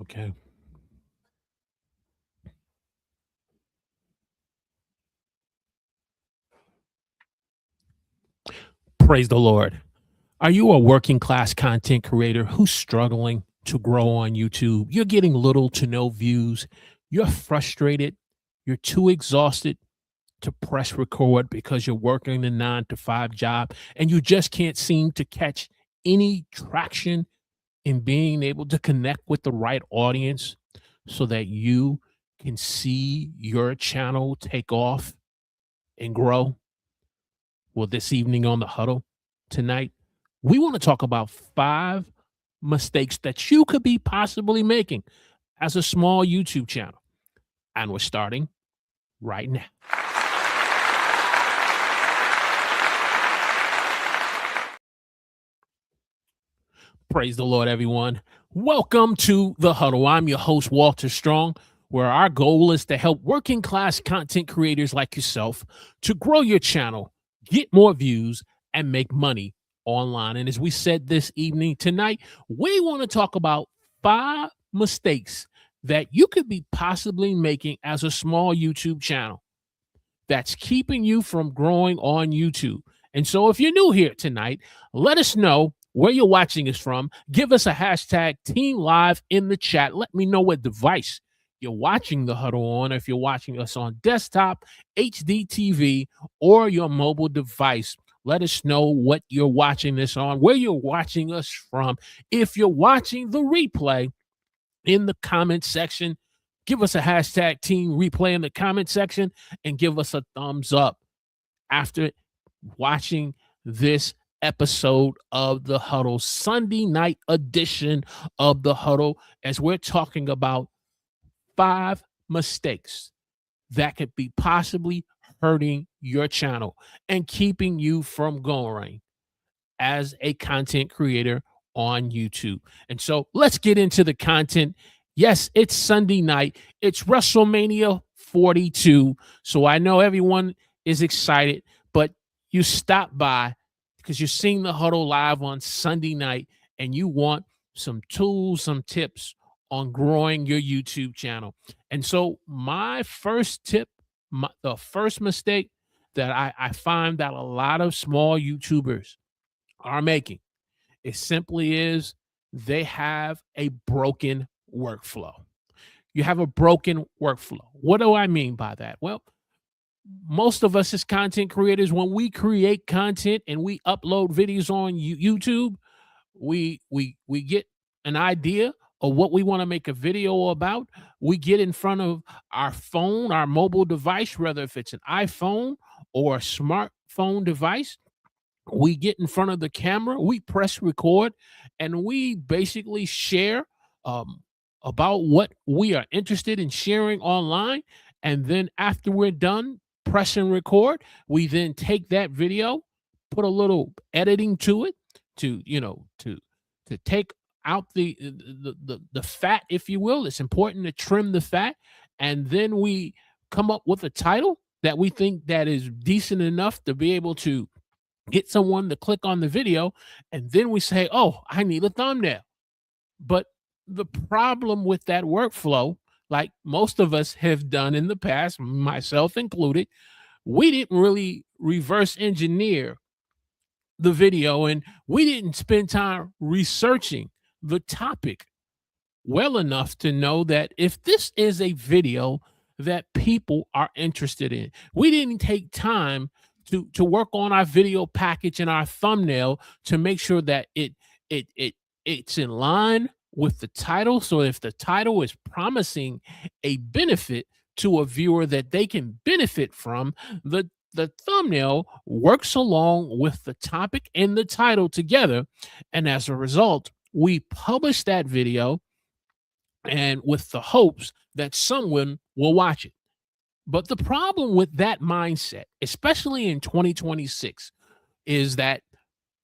Okay. Praise the Lord. Are you a working class content creator who's struggling to grow on YouTube? You're getting little to no views. You're frustrated. You're too exhausted to press record because you're working a 9 to 5 job and you just can't seem to catch any traction in being able to connect with the right audience so that you can see your channel take off and grow. Well, this evening on the huddle tonight, we want to talk about 5 mistakes that you could be possibly making as a small YouTube channel. And we're starting right now. Praise the Lord, everyone. Welcome to the huddle. I'm your host, Walter Strong, where our goal is to help working class content creators like yourself to grow your channel, get more views, and make money online. And as we said this evening tonight, we want to talk about 5 mistakes that you could be possibly making as a small YouTube channel that's keeping you from growing on YouTube. And so if you're new here tonight, let us know where you're watching us from. Give us a hashtag Team Live in the chat. Let me know what device you're watching the huddle on, if you're watching us on desktop, HD TV, or your mobile device. Let us know what you're watching this on, where you're watching us from. If you're watching the replay, in the comment section, give us a hashtag Team Replay in the comment section and give us a thumbs up after watching this episode of the huddle, Sunday night edition of the huddle, as we're talking about 5 mistakes that could be possibly hurting your channel and keeping you from growing as a content creator on YouTube. And so let's get into the content. Yes, it's Sunday night. It's WrestleMania 42. So I know everyone is excited, but you stop by because you're seeing the huddle live on Sunday night and you want some tools, some tips on growing your YouTube channel. And so my first tip, the first mistake that I find that a lot of small YouTubers are making, it simply is they have a broken workflow. You have a broken workflow. What do I mean by that? Well, most of us as content creators, when we create content and we upload videos on YouTube, we get an idea of what we want to make a video about. We get in front of our phone, our mobile device, whether if it's an iPhone or a smartphone device. We get in front of the camera, we press record, and we basically share about what we are interested in sharing online. And then after we're done pressing record, we then take that video, put a little editing to it to, to take out the fat, if you will. It's important to trim the fat. And then we come up with a title that we think that is decent enough to be able to get someone to click on the video, and then we say, oh, I need a thumbnail. But the problem with that workflow, like most of us have done in the past, myself included, we didn't really reverse engineer the video and we didn't spend time researching the topic well enough to know that if this is a video that people are interested in, we didn't take time to work on our video package and our thumbnail to make sure that it's in line with the title. So if the title is promising a benefit to a viewer that they can benefit from, the thumbnail works along with the topic and the title together. And as a result, we publish that video and with the hopes that someone will watch it. But the problem with that mindset, especially in 2026, is that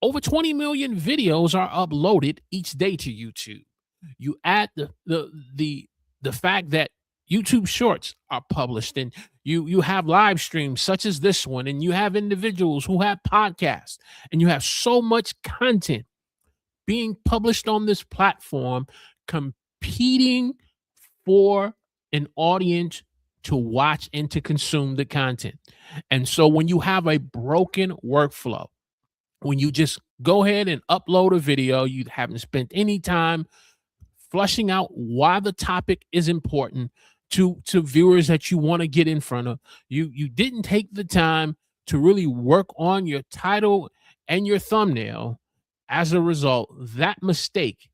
over 20 million videos are uploaded each day to YouTube. You add the fact that YouTube Shorts are published, and you have live streams such as this one, and you have individuals who have podcasts, and you have so much content being published on this platform competing for an audience to watch and to consume the content. And so when you have a broken workflow, when you just go ahead and upload a video, you haven't spent any time flushing out why the topic is important to viewers that you want to get in front of. You didn't take the time to really work on your title and your thumbnail. As a result, that mistake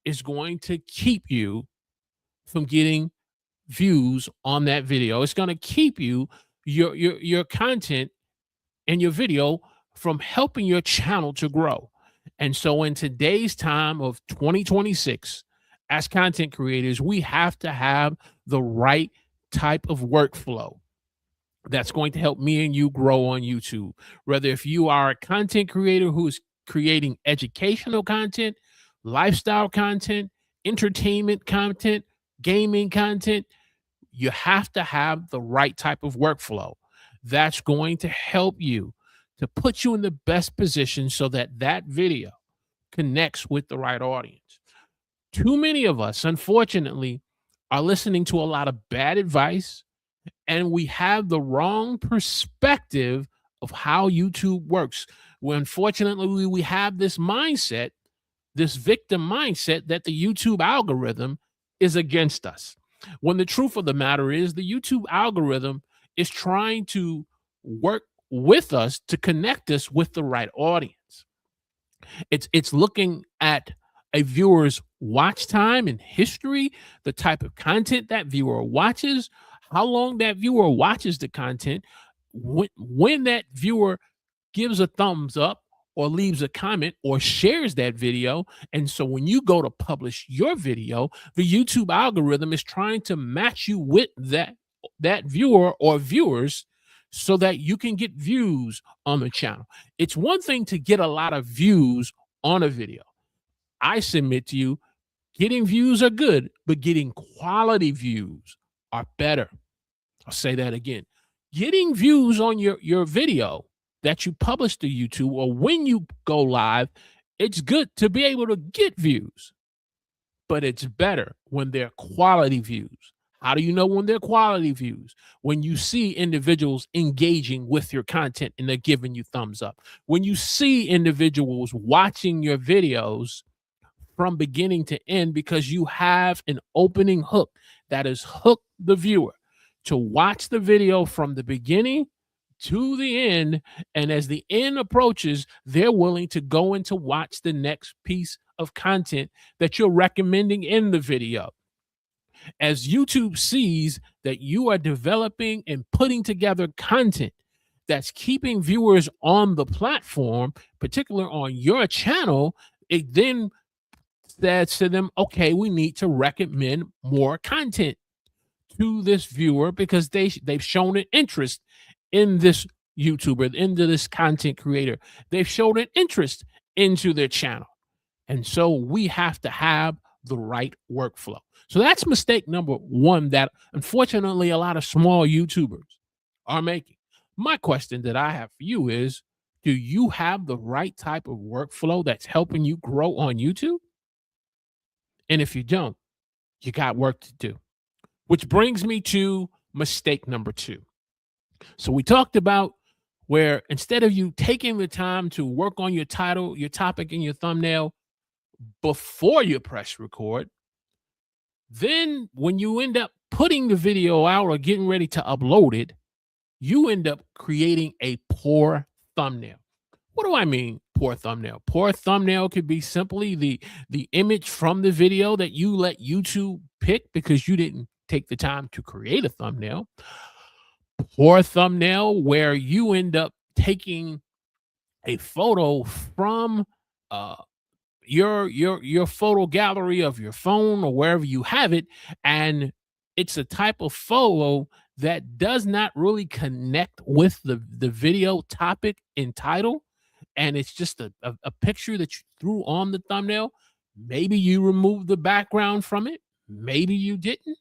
is going to keep you from getting views on that video. It's going to keep you your content and your video from helping your channel to grow. And so in today's time of 2026, as content creators, we have to have the right type of workflow that's going to help me and you grow on YouTube. Whether if you are a content creator who's creating educational content, lifestyle content, entertainment content, gaming content, you have to have the right type of workflow that's going to help you to put you in the best position so that that video connects with the right audience. Too many of us, unfortunately, are listening to a lot of bad advice, and we have the wrong perspective of how YouTube works. Well, unfortunately, we have this mindset, this victim mindset, that the YouTube algorithm is against us. When the truth of the matter is, the YouTube algorithm is trying to work with us to connect us with the right audience. It's looking at a viewer's watch time and history, the type of content that viewer watches, how long that viewer watches the content, when that viewer gives a thumbs up or leaves a comment or shares that video. And so when you go to publish your video, the YouTube algorithm is trying to match you with that viewer or viewers so that you can get views on the channel. It's one thing to get a lot of views on a video. I submit to you, getting views are good, but getting quality views are better. I'll say that again. Getting views on your video that you publish to YouTube or when you go live, it's good to be able to get views, but it's better when they're quality views. How do you know when they're quality views? When you see individuals engaging with your content and they're giving you thumbs up. When you see individuals watching your videos from beginning to end because you have an opening hook that has hooked the viewer to watch the video from the beginning to the end. And as the end approaches, they're willing to go in to watch the next piece of content that you're recommending in the video. As YouTube sees that you are developing and putting together content that's keeping viewers on the platform, particularly on your channel, it then says to them, okay, we need to recommend more content to this viewer because they've shown an interest in this YouTuber, into this content creator. They've shown an interest into their channel. And so we have to have the right workflow. So that's mistake number one that unfortunately a lot of small YouTubers are making. My question that I have for you is, do you have the right type of workflow that's helping you grow on YouTube? And if you don't, you got work to do. Which brings me to mistake number two. So we talked about where instead of you taking the time to work on your title, your topic, and your thumbnail before you press record, then when you end up putting the video out or getting ready to upload it, you end up creating a poor thumbnail. What do I mean, poor thumbnail? Poor thumbnail could be simply the image from the video that you let YouTube pick because you didn't take the time to create a thumbnail. Poor thumbnail where you end up taking a photo from your photo gallery of your phone or wherever you have it, and it's a type of photo that does not really connect with the video topic and title, and it's just a picture that you threw on the thumbnail. Maybe you removed the background from it, maybe you didn't,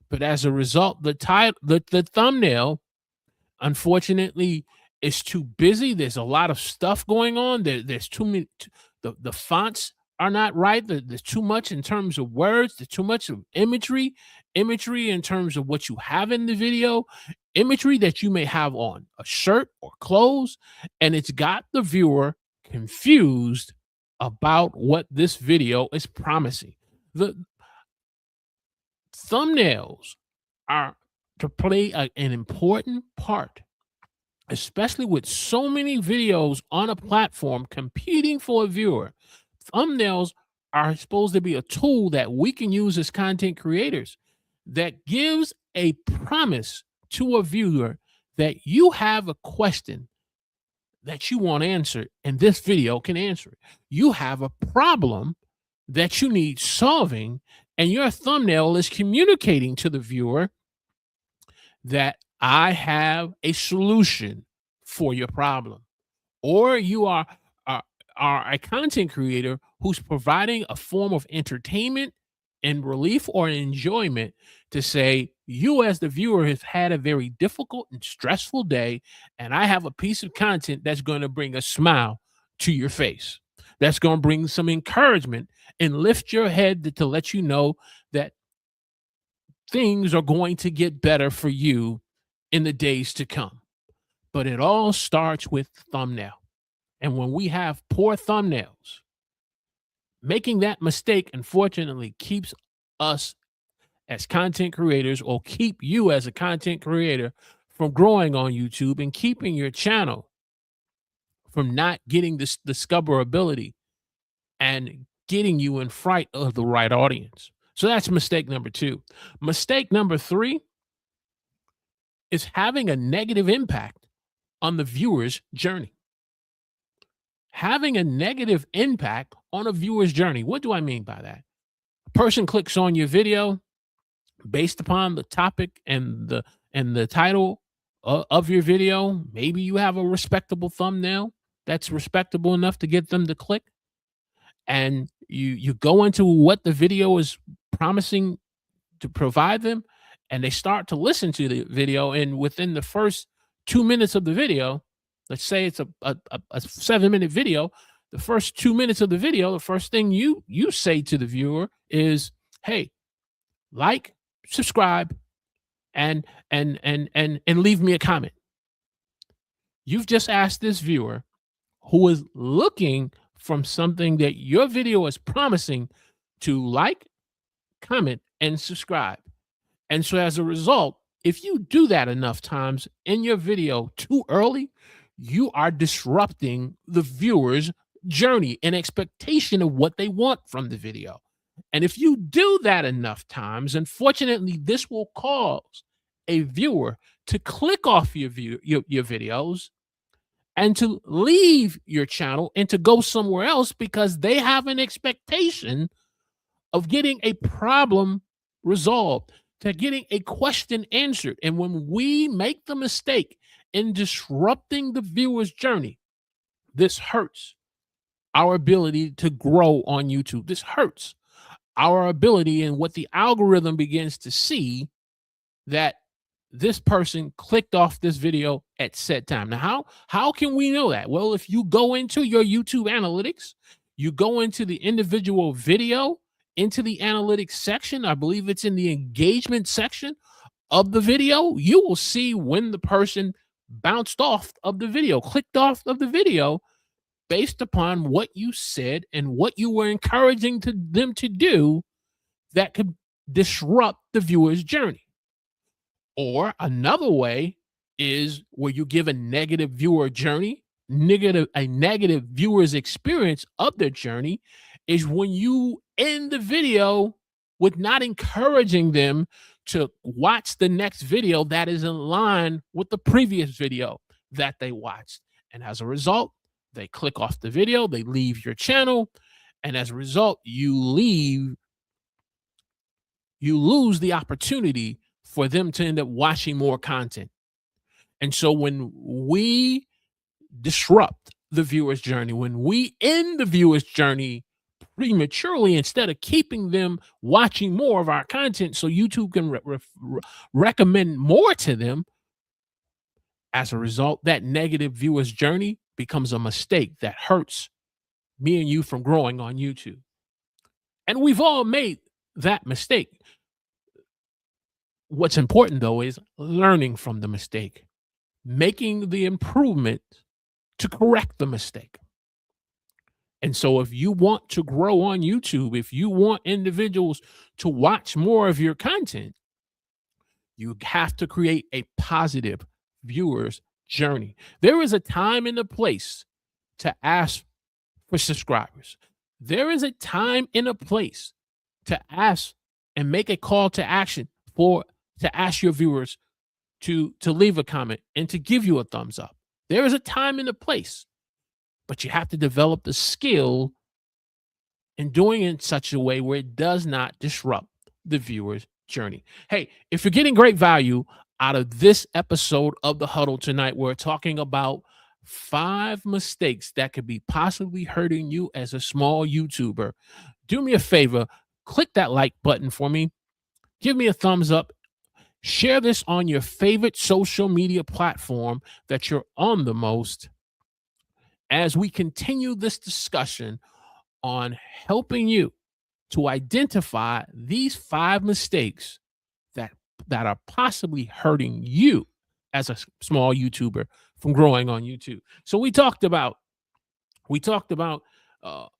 but as a result, the thumbnail, unfortunately, is too busy. There's a lot of stuff going on. There's too many. The fonts are not right. There's too much in terms of words. There's too much of imagery in terms of what you have in the video, imagery that you may have on a shirt or clothes, and it's got the viewer confused about what this video is promising. The thumbnails are to play an important part, especially with so many videos on a platform competing for a viewer. Thumbnails are supposed to be a tool that we can use as content creators that gives a promise to a viewer that you have a question that you want answered, and this video can answer it. You have a problem that you need solving, and your thumbnail is communicating to the viewer that I have a solution for your problem. Or you are, are a content creator who's providing a form of entertainment and relief or enjoyment to say, you as the viewer have had a very difficult and stressful day, and I have a piece of content that's going to bring a smile to your face. That's going to bring some encouragement and lift your head to let you know that things are going to get better for you in the days to come. But it all starts with thumbnail. And when we have poor thumbnails, making that mistake, unfortunately, keeps us as content creators, or keep you as a content creator from growing on YouTube and keeping your channel from not getting this discoverability and getting you in front of the right audience. So that's mistake number 2. Mistake number 3 is having a negative impact on the viewer's journey. Having a negative impact on a viewer's journey. What do I mean by that? A person clicks on your video based upon the topic and the title of your video. Maybe you have a respectable thumbnail that's respectable enough to get them to click, and you go into what the video is promising to provide them, and they start to listen to the video, and within the first 2 minutes of the video, let's say it's a 7-minute video, the first 2 minutes of the video, the first thing you say to the viewer is, hey, like, subscribe, and leave me a comment. You've just asked this viewer, who is looking from something that your video is promising, to like, comment, and subscribe. And so as a result, if you do that enough times in your video too early, you are disrupting the viewer's journey and expectation of what they want from the video. And if you do that enough times, unfortunately, this will cause a viewer to click off your videos and to leave your channel and to go somewhere else, because they have an expectation of getting a problem resolved, to getting a question answered. And when we make the mistake in disrupting the viewer's journey, this hurts our ability to grow on YouTube. This hurts our ability, and what the algorithm begins to see, that this person clicked off this video at set time. Now, how can we know that? Well, if you go into your YouTube analytics, you go into the individual video, into the analytics section, I believe it's in the engagement section of the video, you will see when the person bounced off of the video, clicked off of the video, based upon what you said and what you were encouraging them to do that could disrupt the viewer's journey. Or another way is where you give a negative viewer journey, a negative viewer's experience of their journey, is when you end the video with not encouraging them to watch the next video that is in line with the previous video that they watched. And as a result, they click off the video, they leave your channel, and as a result, you lose the opportunity for them to end up watching more content. And so when we disrupt the viewer's journey, when we end the viewer's journey prematurely, instead of keeping them watching more of our content so YouTube can recommend more to them, as a result, that negative viewer's journey becomes a mistake that hurts me and you from growing on YouTube. And we've all made that mistake. What's important though is learning from the mistake, making the improvement to correct the mistake. And so, if you want to grow on YouTube, if you want individuals to watch more of your content, you have to create a positive viewer's journey. There is a time and a place to ask for subscribers. There is a time and a place to ask and make a call to action for to ask your viewers to leave a comment and to give you a thumbs up. There is a time and a place, but you have to develop the skill in doing it in such a way where it does not disrupt the viewer's journey. Hey, if you're getting great value out of this episode of The Huddle tonight, we're talking about 5 mistakes that could be possibly hurting you as a small YouTuber. Do me a favor, click that like button for me. Give me a thumbs up. Share this on your favorite social media platform that you're on the most as we continue this discussion on helping you to identify these 5 mistakes that are possibly hurting you as a small YouTuber from growing on YouTube. So we talked about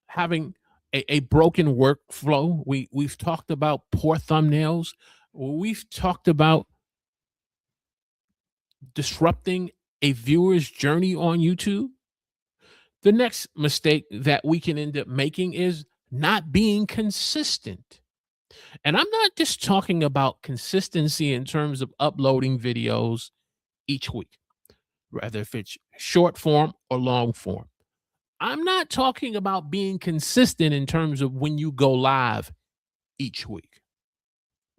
having a broken workflow. We've talked about poor thumbnails. We've talked about disrupting a viewer's journey on YouTube. The next mistake that we can end up making is not being consistent. And I'm not just talking about consistency in terms of uploading videos each week, whether if it's short form or long form. I'm not talking about being consistent in terms of when you go live each week,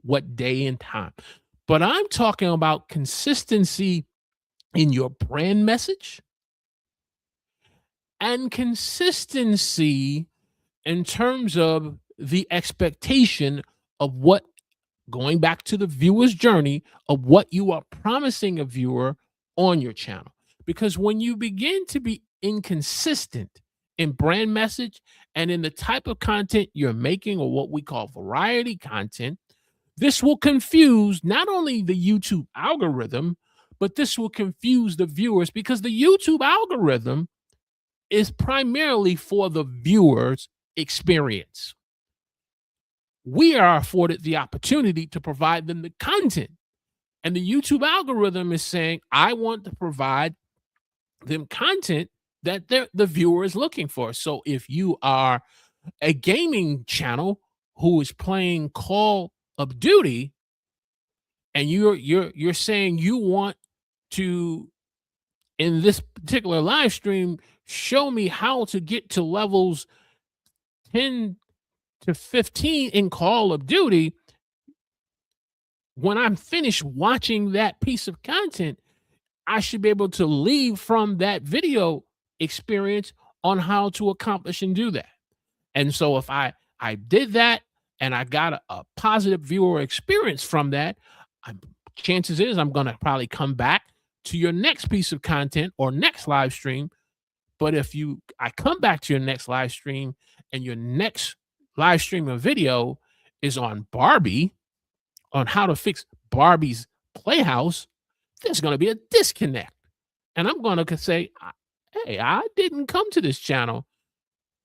what day and time. But I'm talking about consistency in your brand message and consistency in terms of the expectation of what, going back to the viewer's journey, of what you are promising a viewer on your channel. Because when you begin to be inconsistent in brand message and in the type of content you're making, or what we call variety content, this will confuse not only the YouTube algorithm, but this will confuse the viewers, because the YouTube algorithm is primarily for the viewer's experience. We are afforded the opportunity to provide them the content. And the YouTube algorithm is saying, I want to provide them content that the viewer is looking for. So if you are a gaming channel who is playing Call of Duty, and you're saying you want to, in this particular live stream, show me how to get to levels 10 to 15 in Call of Duty, when I'm finished watching that piece of content, I should be able to leave from that video experience on how to accomplish and do that. And so if I did that and I got a positive viewer experience from that, chances is I'm going to probably come back to your next piece of content or next live stream. But if I come back to your next live stream and your next live stream or video is on Barbie, on how to fix Barbie's playhouse, there's going to be a disconnect. And I'm going to say, hey, I didn't come to this channel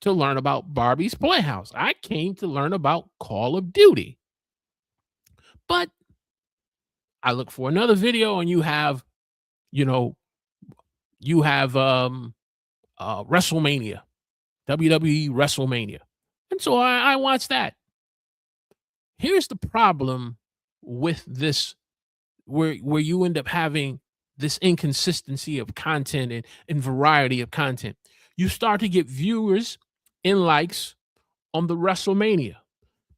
to learn about Barbie's playhouse. I came to learn about Call of Duty. But I look for another video and you have WrestleMania, WWE WrestleMania. And so I watched that. Here's the problem with this, where you end up having this inconsistency of content and variety of content. You start to get viewers and likes on the WrestleMania,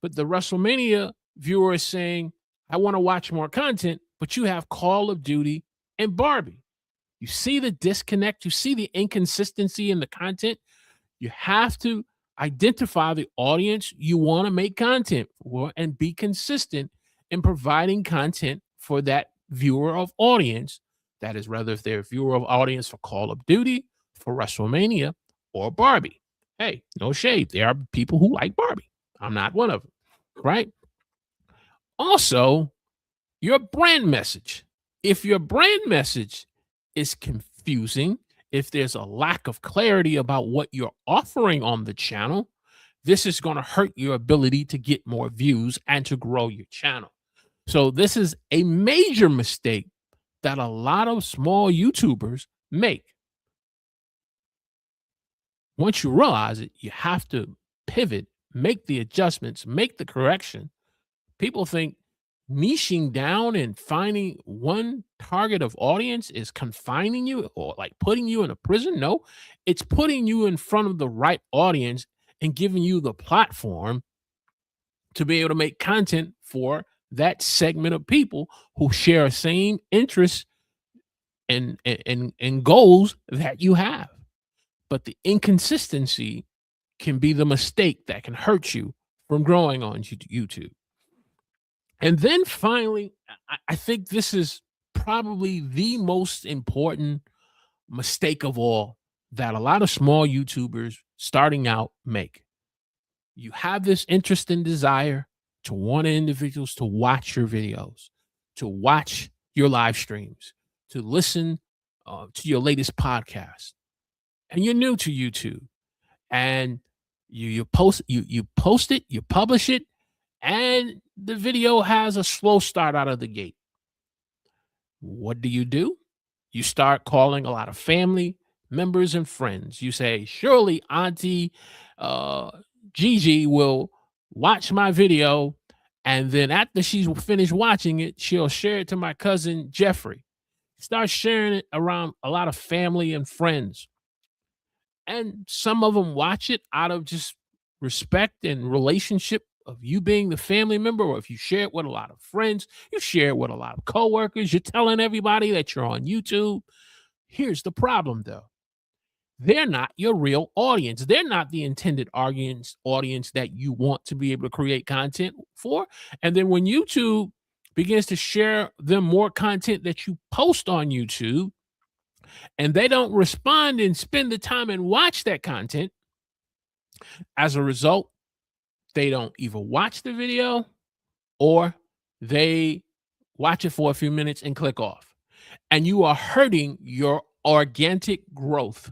but the WrestleMania viewer is saying, I want to watch more content, but you have Call of Duty and Barbie. You see the disconnect, you see the inconsistency in the content. You have to identify the audience you want to make content for and be consistent in providing content for that viewer of audience. That is, whether if they're a viewer of audience for Call of Duty, for WrestleMania, or Barbie. Hey, no shade. There are people who like Barbie. I'm not one of them, right? Also, your brand message. If your brand message is confusing, if there's a lack of clarity about what you're offering on the channel, this is going to hurt your ability to get more views and to grow your channel. So, this is a major mistake that a lot of small YouTubers make. Once you realize it, you have to pivot, make the adjustments, make the correction. People think niching down and finding one target of audience is confining you or like putting you in a prison. No, it's putting you in front of the right audience and giving you the platform to be able to make content for that segment of people who share same interests and goals that you have. But the inconsistency can be the mistake that can hurt you from growing on YouTube. And then finally, I think this is probably the most important mistake of all that a lot of small YouTubers starting out make. You have this interest and desire to want individuals to watch your videos, to watch your live streams, to listen to your latest podcast, and you're new to YouTube, and you post it, you publish it, and the video has a slow start out of the gate. What do? You start calling a lot of family members and friends. You say, surely Auntie uh, Gigi will watch my video. And then after she's finished watching it, she'll share it to my cousin Jeffrey. Start sharing it around a lot of family and friends. And some of them watch it out of just respect and relationship of you being the family member, or if you share it with a lot of friends, you share it with a lot of coworkers, you're telling everybody that you're on YouTube. Here's the problem though. They're not your real audience. They're not the intended audience that you want to be able to create content for. And then when YouTube begins to share them more content that you post on YouTube, and they don't respond and spend the time and watch that content, as a result, they don't either watch the video or they watch it for a few minutes and click off. And you are hurting your organic growth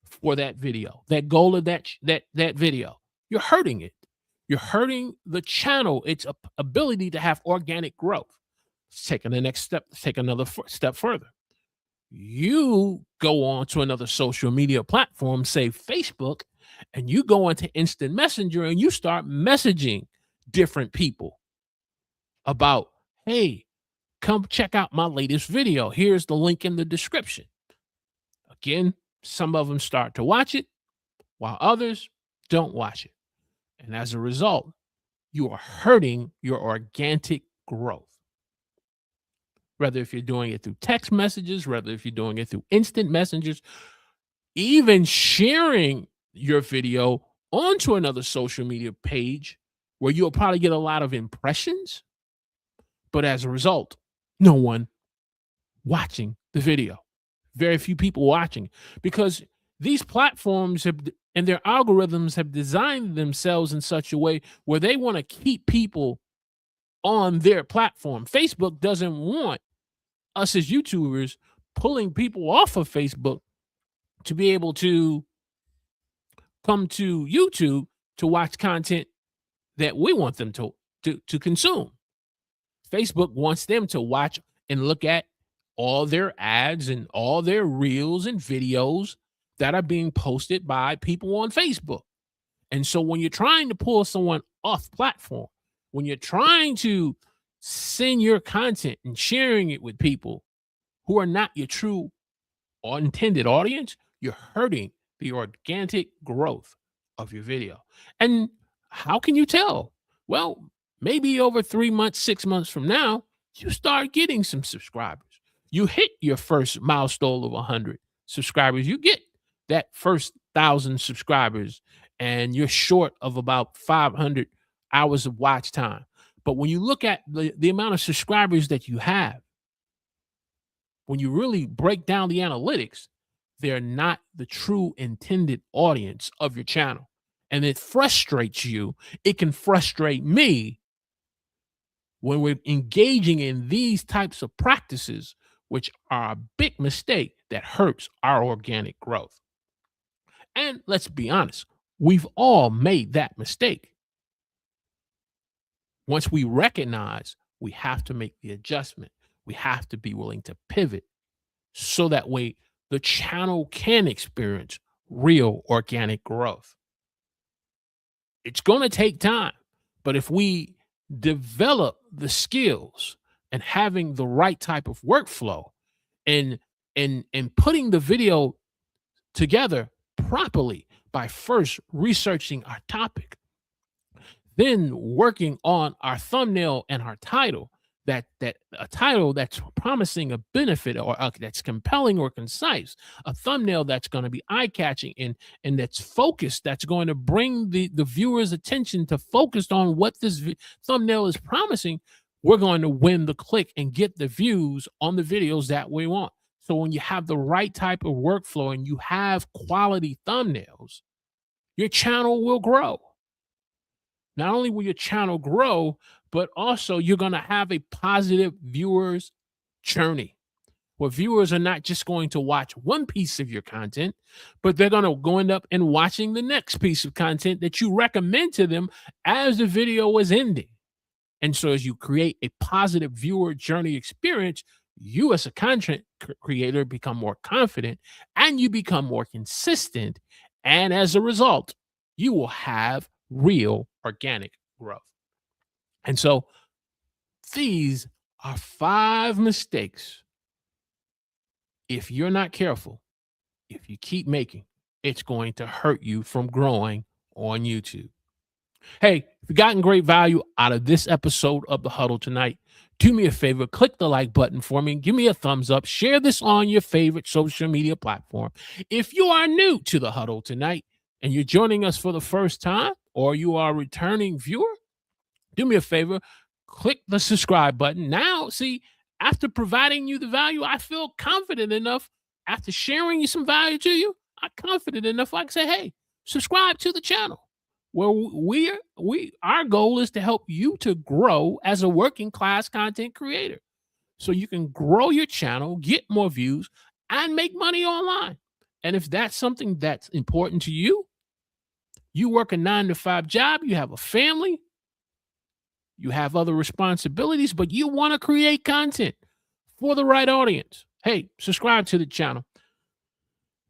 for that video, that goal of that video. You're hurting it. You're hurting the channel, its ability to have organic growth. It's taking the next step, take another step further. You go on to another social media platform, say Facebook, and you go into instant messenger and you start messaging different people about, hey, come check out my latest video. Here's the link in the description. Again, some of them start to watch it while others don't watch it. And as a result, you are hurting your organic growth. Whether if you're doing it through text messages, whether if you're doing it through instant messengers, even sharing your video onto another social media page where you'll probably get a lot of impressions, but as a result, no one watching the video. Very few people watching, because these platforms have and their algorithms have designed themselves in such a way where they want to keep people on their platform. Facebook doesn't want us as YouTubers pulling people off of Facebook to be able to come to YouTube to watch content that we want them to consume. Facebook wants them to watch and look at all their ads and all their reels and videos that are being posted by people on Facebook. And so when you're trying to pull someone off platform, when you're trying to send your content and sharing it with people who are not your true or intended audience, you're hurting the organic growth of your video. And how can you tell? Well, maybe over 3 months, 6 months from now, you start getting some subscribers. You hit your first milestone of 100 subscribers. You get that first 1,000 subscribers, and you're short of about 500 hours of watch time. But when you look at the amount of subscribers that you have, when you really break down the analytics, they're not the true intended audience of your channel. And it frustrates you. It can frustrate me when we're engaging in these types of practices, which are a big mistake that hurts our organic growth. And let's be honest, we've all made that mistake. Once we recognize, we have to make the adjustment. We have to be willing to pivot so that way the channel can experience real organic growth. It's going to take time, but if we develop the skills and having the right type of workflow and and putting the video together properly by first researching our topic, then working on our thumbnail and our title, that a title that's promising a benefit, or that's compelling or concise, a thumbnail that's going to be eye-catching and that's focused, that's going to bring the viewer's attention to focused on what this thumbnail is promising. We're going to win the click and get the views on the videos that we want. So when you have the right type of workflow and you have quality thumbnails, your channel will grow. Not only will your channel grow, but also you're going to have a positive viewers journey where viewers are not just going to watch one piece of your content, but they're going to go end up and watching the next piece of content that you recommend to them as the video is ending. And so as you create a positive viewer journey experience, you as a content creator become more confident and you become more consistent. And as a result, you will have real organic growth. And so these are 5 mistakes. If you're not careful, if you keep making, it's going to hurt you from growing on YouTube. Hey, if you've gotten great value out of this episode of The Huddle tonight, do me a favor, click the like button for me, give me a thumbs up, share this on your favorite social media platform. If you are new to The Huddle tonight and you're joining us for the first time, or you are a returning viewer, do me a favor, click the subscribe button. Now, see, after providing you the value, I feel confident enough, after sharing you some value to you, I'm confident enough I can say, hey, subscribe to the channel. Where our goal is to help you to grow as a working class content creator so you can grow your channel, get more views, and make money online. And if that's something that's important to you, you work a 9-to-5 job, you have a family, you have other responsibilities, but you want to create content for the right audience, hey, subscribe to the channel.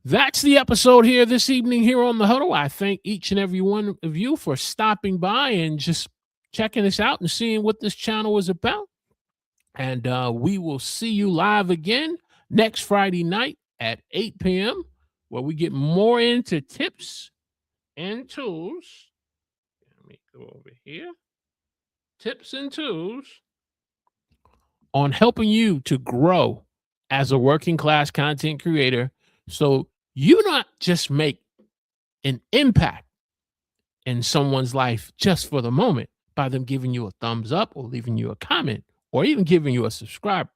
That's the episode here this evening here on The Huddle. I thank each and every one of you for stopping by and just checking us out and seeing what this channel is about. And we will see you live again next Friday night at 8 p.m., where we get more into tips and tools. Let me go over here. Tips and tools on helping you to grow as a working class content creator, so you not just make an impact in someone's life just for the moment by them giving you a thumbs up or leaving you a comment or even giving you a subscribe,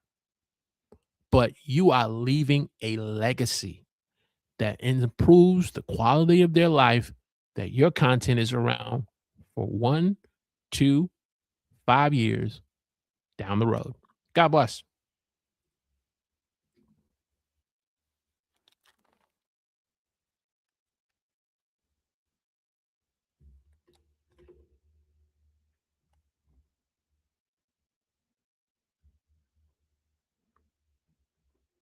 but you are leaving a legacy that improves the quality of their life, that your content is around for 1, 2, 5 years down the road. God bless.